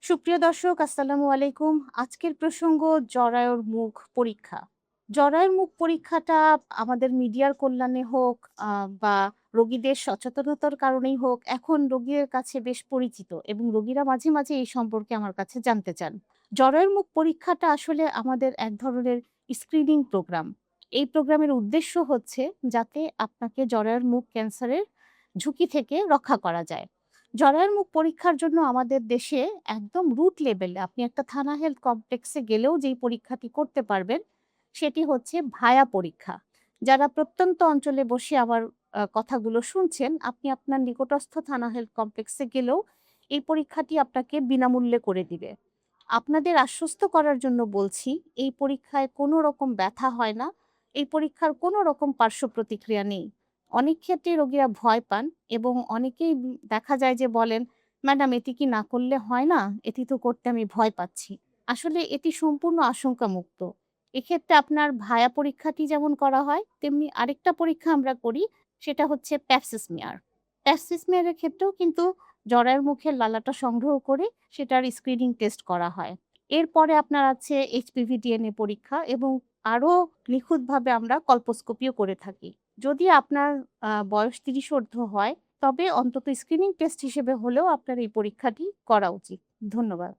সুপ্রিয় দর্শক, আসসালামু আলাইকুম। আজকের প্রসঙ্গ জরায়ুর মুখ পরীক্ষা। জরায়ুর মুখ পরীক্ষাটা আমাদের মিডিয়ার কল্যাণে হোক বা রোগীদের সচেতনতার কারণেই হোক, এখন রোগীদের কাছে বেশ পরিচিত এবং রোগীরা মাঝে, মাঝে এই সম্পর্কে আমার কাছে জানতে চান। জরায়ুর মুখ পরীক্ষাটা আসলে আমাদের এক ধরনের স্ক্রিনিং প্রোগ্রাম। এই প্রোগ্রামের উদ্দেশ্য হচ্ছে যাতে আপনাকে জরায়ুর মুখ ক্যান্সারের ঝুঁকি থেকে রক্ষা করা যায়। জরায়ুর মুখ পরীক্ষার জন্য আমাদের দেশে একদম রুট লেভেলে আপনি একটা থানা হেলথ কমপ্লেক্সে গেলেও যেই পরীক্ষাটি করতে পারবেন, সেটি হচ্ছে ভায়া পরীক্ষা। যারা প্রত্যন্ত অঞ্চলে বসে আমার কথাগুলো শুনছেন, আপনি আপনার নিকটস্থ থানা হেলথ কমপ্লেক্সে গেলেও এই পরীক্ষাটি আপনাকে বিনামূল্যে করে দিবে। আপনাদের আশ্বস্ত করার জন্য বলছি, এই পরীক্ষায় কোনো রকম ব্যথা হয় না। এই পরীক্ষার কোনো রকম পার্শ্ব প্রতিক্রিয়া নেই। অনেক ক্ষেত্রে রোগীরা ভয় পান এবং অনেকেই দেখা যায় যে বলেন, "ম্যাডাম এটি কি না করলে হয় না? এটি তো করতে আমি ভয় পাচ্ছি।" আসলে এটি সম্পূর্ণ আশঙ্কামুক্ত। এক্ষেত্রে আপনার ভায়া পরীক্ষাটি যেমন করা হয়, তেমনি আরেকটা পরীক্ষা আমরা করি, সেটা হচ্ছে প্যাপ স্মিয়ার। প্যাপ স্মিয়ারের ক্ষেত্রেও কিন্তু জরায়ুর মুখের লালাটা সংগ্রহ করে সেটার স্ক্রিনিং টেস্ট করা হয়। এরপরে আপনার আছে এইচপিভি ডিএনএ পরীক্ষা এবং আরো নিখুঁতভাবে আমরা কলপোস্কোপিও করে থাকি। যদি আপনার বয়স ৩০ ঊর্ধ্ব হয়, তবে অন্তত স্ক্রিনিং টেস্ট হিসেবে হলেও আপনার এই পরীক্ষাটি করা উচিত। ধন্যবাদ।